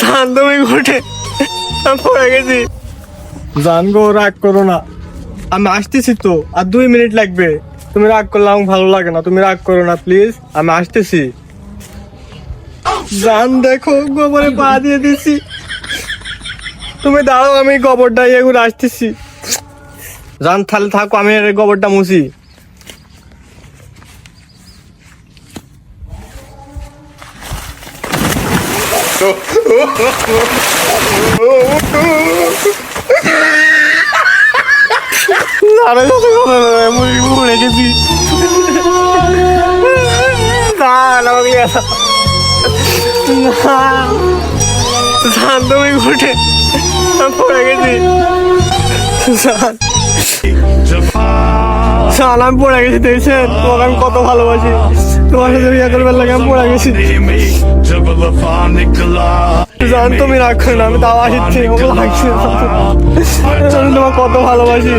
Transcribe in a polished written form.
জান তুমি ঘটে পড়ে গেছি। জান গো রাগ করো না, আমি আসতেছি তো, আর 2 মিনিট লাগবে। তুমি রাগ করলে আমার ভালো লাগে না, তুমি রাগ করো না প্লিজ, আমি আসতেছি। জান দেখো গোবরে পা দিয়ে দিছি, তুমি দাঁড়াও, আমি গোবরটা ইয়ে করে আসতেছি। জান তাহলে থাকো, আমি এর গোবরটা মুছি। মরে গেছি। জান তুমি ঘটে পড়ে গেছি। জান আমি পড়ে গেছি, দেখছেন তোমাকে আমি কত ভালোবাসি, তোমার সাথে বিয়ে করবার লাগে আমি পড়ে গেছি। জান তুমি রাগ করো না, আমি তাও আসছি, ওগুলো লাগছে। আমি তোমার কত ভালোবাসি।